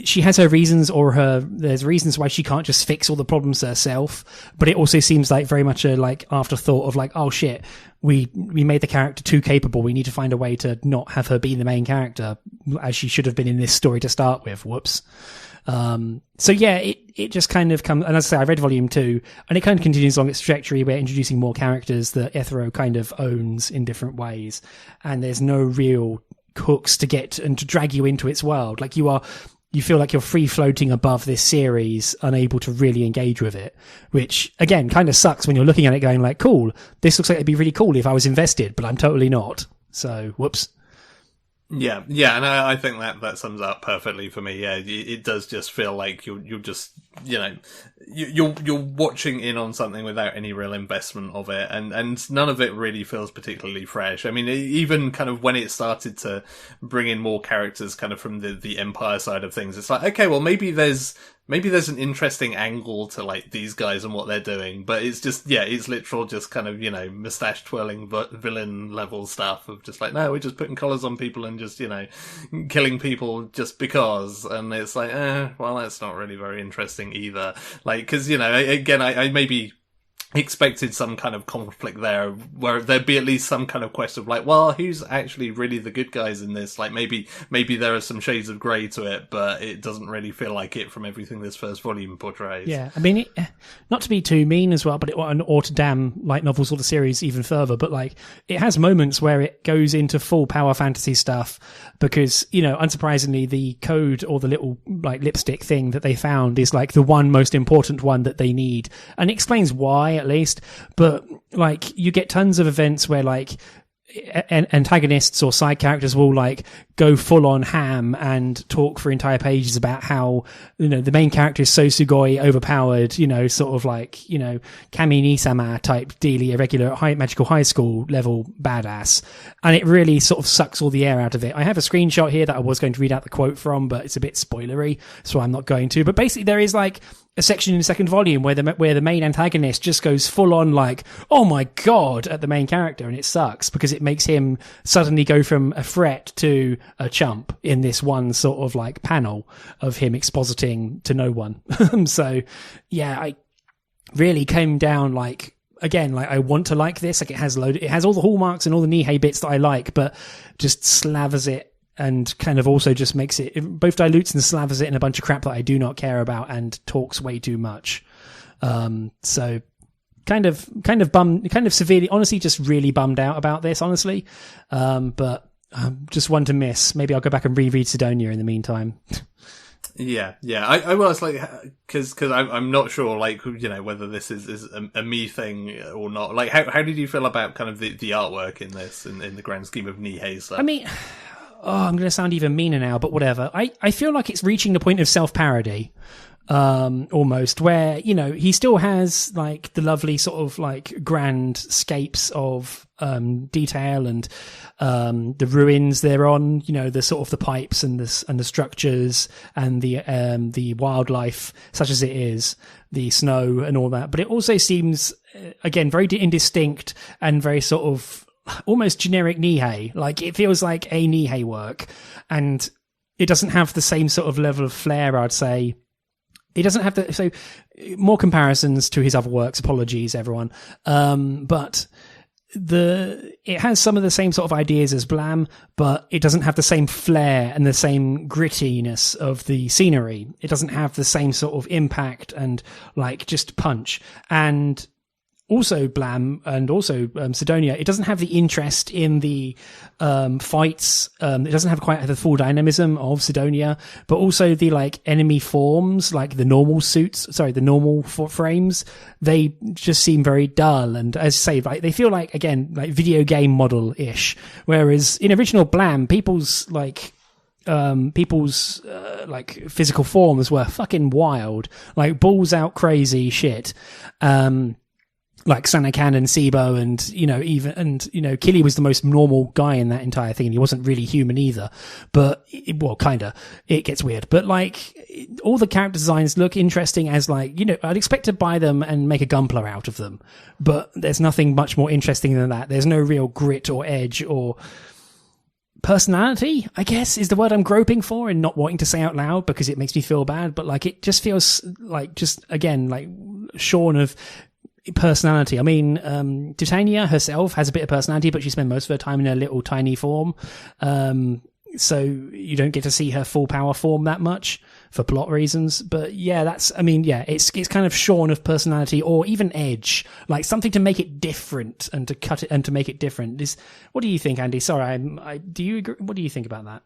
she has her reasons, there's reasons why she can't just fix all the problems herself, but it also seems like very much a, like, afterthought of like, oh shit, we made the character too capable. We need to find a way to not have her be the main character as she should have been in this story to start with. Whoops. So yeah, it just kind of comes, and as I say, I read volume 2, and it kind of continues along its trajectory where introducing more characters that Ethero kind of owns in different ways, and there's no real hooks to get and to drag you into its world. Like, you feel like you're free floating above this series, unable to really engage with it, which again kind of sucks when you're looking at it going like, cool, this looks like it'd be really cool if I was invested, but I'm totally not. So, whoops. Yeah, and I think that sums up perfectly for me. Yeah, it does just feel like you're just, you're watching in on something without any real investment of it, and none of it really feels particularly fresh. I mean, even kind of when it started to bring in more characters kind of from the Empire side of things, it's like, okay, well, maybe there's maybe there's an interesting angle to like these guys and what they're doing, but it's just, yeah, it's literal just kind of, you know, mustache twirling villain level stuff of just like, no, we're just putting collars on people and just, you know, killing people just because. And it's like, well, that's not really very interesting either. Like, cause, you know, again, I maybe expected some kind of conflict there where there'd be at least some kind of quest of like, well, who's actually really the good guys in this? Like maybe there are some shades of grey to it, but it doesn't really feel like it from everything this first volume portrays. Yeah, I mean, not to be too mean as well, but or to damn light novels or the series even further, but like it has moments where it goes into full power fantasy stuff because, you know, unsurprisingly, the code or the little like lipstick thing that they found is like the one most important one that they need, and it explains why at least. But like you get tons of events where like antagonists or side characters will like go full on ham and talk for entire pages about how, you know, the main character is so sugoi overpowered, you know, sort of like, you know, Kami Nisama type dealy, irregular magical high school level badass, and it really sort of sucks all the air out of it. I have a screenshot here that I was going to read out the quote from, but it's a bit spoilery, so I'm not going to. But basically there is like a section in the second volume where the main antagonist just goes full on like, oh my god, at the main character, and it sucks because it makes him suddenly go from a threat to a chump in this one sort of like panel of him expositing to no one. So yeah, I really came down like, again, like I want to like this, like it has all the hallmarks and all the Nihei bits that I like, but just slavers it and kind of also just makes it, both dilutes and slavers it in a bunch of crap that I do not care about and talks way too much. So kind of bummed, kind of severely, honestly, just really bummed out about this, honestly. But just one to miss. Maybe I'll go back and reread Sidonia in the meantime. Yeah. I was like, because I'm not sure, like, you know, whether this is a me thing or not. Like, how did you feel about kind of the artwork in this, in the grand scheme of Nihei stuff? I mean, I'm going to sound even meaner now, but whatever. I feel like it's reaching the point of self-parody, almost, where, you know, he still has like the lovely sort of like grand scapes of detail and the ruins they're on, you know, the sort of the pipes and the structures and the wildlife such as it is, the snow and all that. But it also seems again very indistinct and very sort of almost generic Nihei. Like it feels like a Nihei work, and it doesn't have the same sort of level of flair, I'd say. It doesn't have the, so more comparisons to his other works, apologies everyone, but it has some of the same sort of ideas as Blam, but it doesn't have the same flair and the same grittiness of the scenery. It doesn't have the same sort of impact and like just punch. And also Blam and also Sidonia, it doesn't have the interest in the fights. It doesn't have quite the full dynamism of Sidonia, but also the like enemy forms, like the normal frames, they just seem very dull. And as I say, like they feel like, again, like video game model-ish. Whereas in original Blam, people's like physical forms were fucking wild, like balls out crazy shit. Like Sanakan and Sibo and, you know, Killy was the most normal guy in that entire thing, and he wasn't really human either. But, kinda. It gets weird. But, like, all the character designs look interesting as, like, you know, I'd expect to buy them and make a Gunpla out of them. But there's nothing much more interesting than that. There's no real grit or edge or personality, I guess, is the word I'm groping for and not wanting to say out loud because it makes me feel bad. But, like, it just feels like, just, again, like, shorn of personality. I mean, Titania herself has a bit of personality, but she spent most of her time in her little tiny form. So you don't get to see her full power form that much for plot reasons. But yeah, it's kind of shorn of personality or even edge, like something to make it different and to cut it and to make it different. What do you think, Andy? Sorry, do you agree? What do you think about that?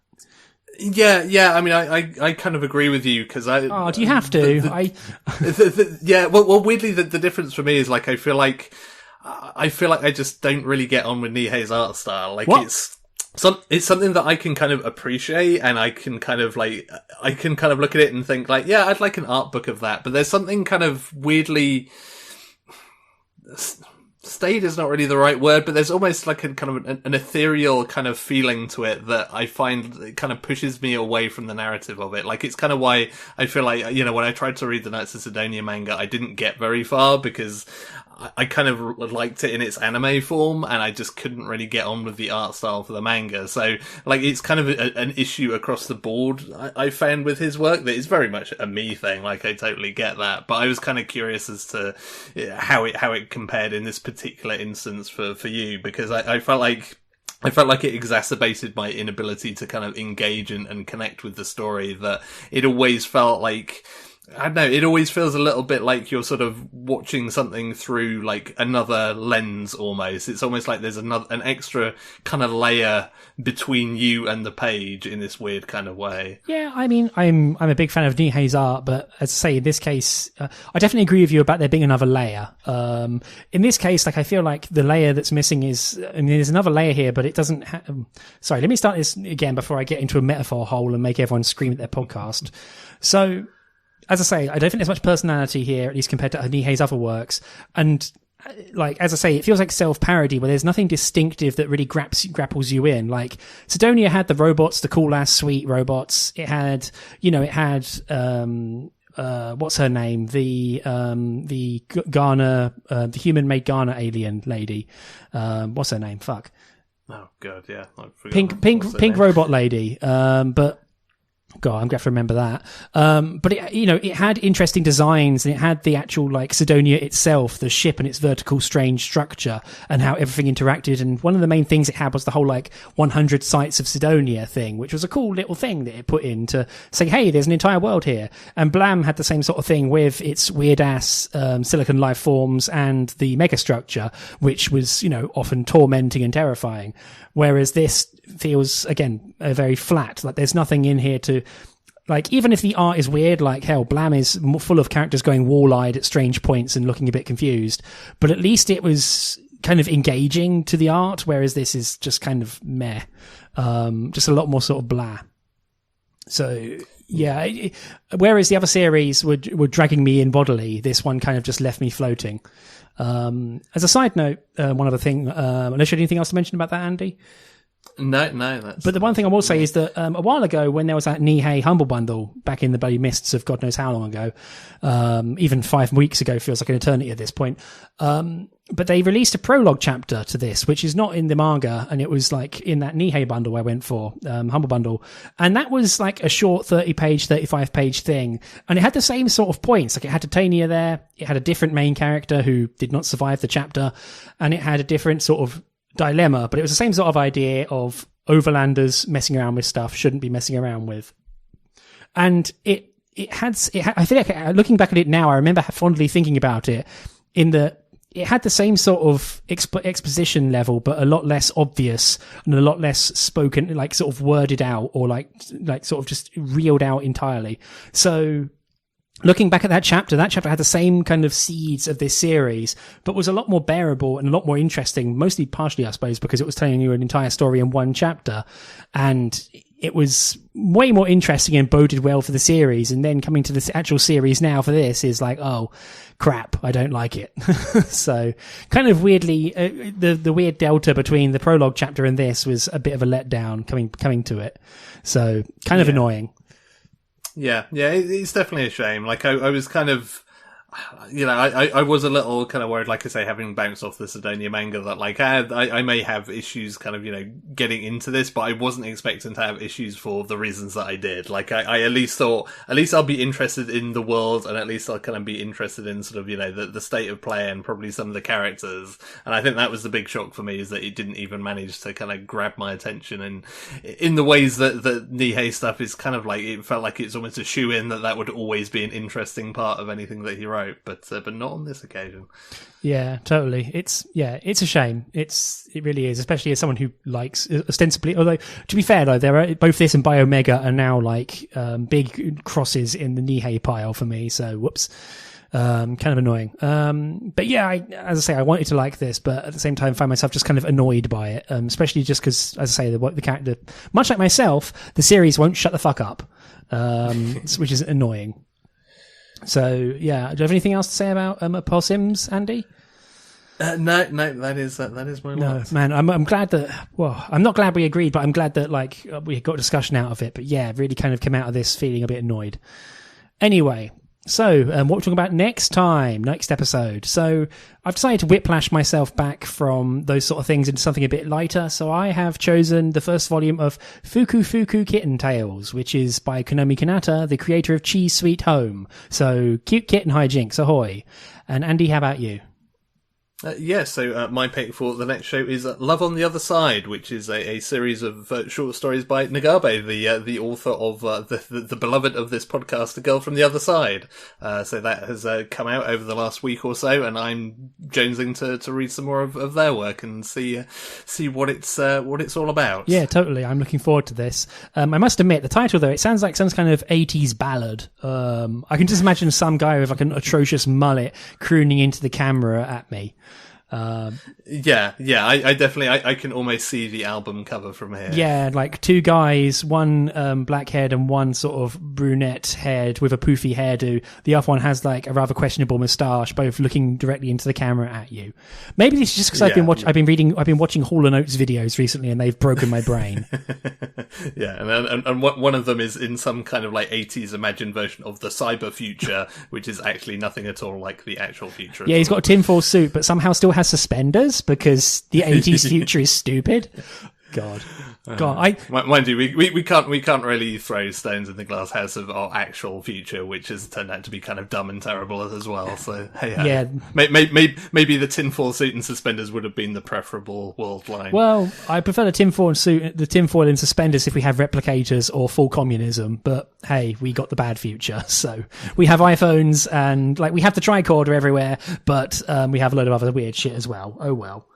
Yeah. I mean, I kind of agree with you because do you have to? Yeah. Well, weirdly, the difference for me is like I feel like I just don't really get on with Nihei's art style. Like what? It's something that I can kind of appreciate, and I can kind of look at it and think like, yeah, I'd like an art book of that. But there's something kind of weirdly stayed is not really the right word, but there's almost like a kind of an ethereal kind of feeling to it that I find it kind of pushes me away from the narrative of it. Like, it's kind of why I feel like, you know, when I tried to read the Knights of Sidonia manga, I didn't get very far because I kind of liked it in its anime form, and I just couldn't really get on with the art style for the manga. So, like, it's kind of an issue across the board, I found, with his work, that is very much a me thing. Like, I totally get that. But I was kind of curious as to how it compared in this particular instance for you, because I felt like it exacerbated my inability to kind of engage and connect with the story, that it always felt like, I don't know, it always feels a little bit like you're sort of watching something through like another lens almost. It's almost like there's an extra kind of layer between you and the page in this weird kind of way. Yeah, I mean, I'm a big fan of Nihei's art, but as I say, in this case, I definitely agree with you about there being another layer. In this case, like, I feel like the layer that's missing is, I mean, there's another layer here, but it doesn't sorry, let me start this again before I get into a metaphor hole and make everyone scream at their podcast. So, as I say, I don't think there's much personality here, at least compared to Nihei's other works. And, like, as I say, it feels like self-parody where there's nothing distinctive that really grapples you in. Like, Sidonia had the robots, the cool-ass sweet robots. It had, what's her name? The Ghana, the human-made Ghana alien lady. What's her name? Fuck. Oh, God, yeah. Pink robot lady. But, God, I'm going to have to remember that. But it had interesting designs, and it had the actual, like, Sidonia itself, the ship and its vertical strange structure and how everything interacted. And one of the main things it had was the whole, like, 100 sites of Sidonia thing, which was a cool little thing that it put in to say, hey, there's an entire world here. And Blam had the same sort of thing with its weird ass, silicon life forms and the megastructure, which was, often tormenting and terrifying. Whereas this feels, again, very flat. Like, there's nothing in here to, like, even if the art is weird, like, hell, Blam is full of characters going wall-eyed at strange points and looking a bit confused, but at least it was kind of engaging to the art, whereas this is just kind of meh. Just a lot more sort of blah. So, yeah, whereas the other series were dragging me in bodily, this one kind of just left me floating. As a side note, one other thing, unless you had anything else to mention about that, Andy? No, but the one thing I will say is that a while ago, when there was that Nihei Humble Bundle back in the bloody mists of God knows how long ago, even 5 weeks ago feels like an eternity at this point, but they released a prologue chapter to this, which is not in the manga, and it was like in that Nihei bundle I went for, Humble Bundle, and that was like a short 30-page, 35-page thing, and it had the same sort of points. Like, it had Titania there, it had a different main character who did not survive the chapter, and it had a different sort of dilemma, but it was the same sort of idea of overlanders messing around with stuff shouldn't be messing around with. And it had, I feel like, looking back at it now, I remember fondly thinking about it in the, it had the same sort of exposition level, but a lot less obvious and a lot less spoken, like, sort of worded out, or like sort of just reeled out entirely. So, looking back at that chapter had the same kind of seeds of this series, but was a lot more bearable and a lot more interesting, mostly partially, I suppose, because it was telling you an entire story in one chapter. And it was way more interesting and boded well for the series. And then coming to this actual series now for this is like, oh, crap, I don't like it. So kind of weirdly, the weird delta between the prologue chapter and this was a bit of a letdown coming to it. So kind of annoying. Yeah, it's definitely a shame. Like, I was kind of, I was a little kind of worried, like I say, having bounced off the Sidonia manga, that, like, I may have issues kind of, getting into this, but I wasn't expecting to have issues for the reasons that I did. Like, I at least thought, at least I'll be interested in the world, and at least I'll kind of be interested in sort of, the state of play and probably some of the characters. And I think that was the big shock for me, is that it didn't even manage to kind of grab my attention. And in the ways that the Nihei stuff is kind of like, it felt like it's almost a shoe-in that would always be an interesting part of anything that he wrote. But not on this occasion. Yeah, totally. It's a shame. It really is, especially as someone who likes ostensibly. Although, to be fair though, there are both this and Biomega are now like big crosses in the Nihei pile for me. So whoops, kind of annoying. But yeah, as I say, I wanted to like this, but at the same time, find myself just kind of annoyed by it. Especially just because, as I say, the character, much like myself, the series won't shut the fuck up, which is annoying. So, yeah, do you have anything else to say about Opossums, Andy? No, that is my No, lot. man, I'm glad that. Well, I'm not glad we agreed, but I'm glad that we got discussion out of it. But yeah, really kind of came out of this feeling a bit annoyed. Anyway, so what we're talking about next episode. So I've decided to whiplash myself back from those sort of things into something a bit lighter. So I have chosen the first volume of Fuku Fuku Kitten Tales, which is by Konomi Kanata, the creator of Cheese Sweet Home. So cute kitten hijinks, ahoy! And Andy, how about you? So my pick for the next show is Love on the Other Side, which is a series of short stories by Nagabe, the author of the beloved of this podcast, The Girl from the Other Side. So that has come out over the last week or so, and I'm jonesing to read some more of their work and see what it's all about. Yeah, totally. I'm looking forward to this. I must admit, the title though, it sounds like some kind of 80s ballad. I can just imagine some guy with like an atrocious mullet crooning into the camera at me. I definitely I can almost see the album cover from here. Yeah, like two guys, one black haired and one sort of brunette haired with a poofy hairdo. The other one has like a rather questionable moustache, both looking directly into the camera at you. Maybe this is just because I've been watching Hall & Oates videos recently, and they've broken my brain. Yeah, and one of them is in some kind of like 80s imagined version of the cyber future, which is actually nothing at all like the actual future. Yeah, he's got a tinfoil suit, but somehow still has suspenders because the 80s future is stupid. God, mind you, we can't really throw stones in the glass house of our actual future, which has turned out to be kind of dumb and terrible as well. So hey, yeah, maybe the tinfoil suit and suspenders would have been the preferable world line. Well, I prefer the tinfoil and suspenders if we have replicators or full communism. But hey, we got the bad future, so we have iPhones and we have the tricorder everywhere, but we have a load of other weird shit as well. Oh well.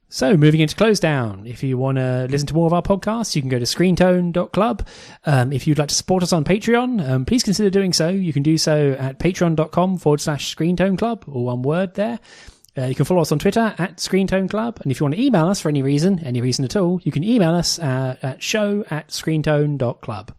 So, moving into Closedown. If you want to listen to more of our podcasts, you can go to Screentone.club. If you'd like to support us on Patreon, please consider doing so. You can do so at patreon.com/Screentone Club, all one word there. You can follow us on Twitter at Screentone Club. And if you want to email us for any reason at all, you can email us at show@screentone.club.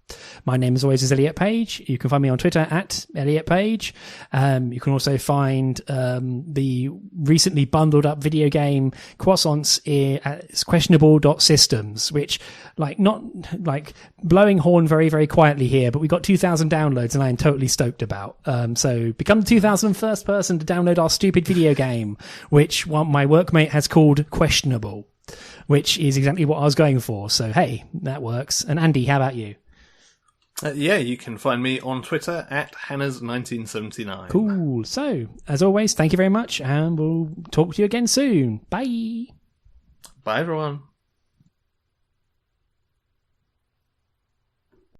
My name, as always, is Elliot Page. You can find me on Twitter at Elliot Page. You can also find the recently bundled up video game Croissants at questionable.systems, which, not blowing horn very, very quietly here, but we got 2,000 downloads and I am totally stoked about. So become the 2,001st person to download our stupid video game, which my workmate has called Questionable, which is exactly what I was going for. So, hey, that works. And Andy, how about you? You can find me on Twitter at Hannah's1979. Cool. So, as always, thank you very much, and we'll talk to you again soon. Bye. Bye, everyone.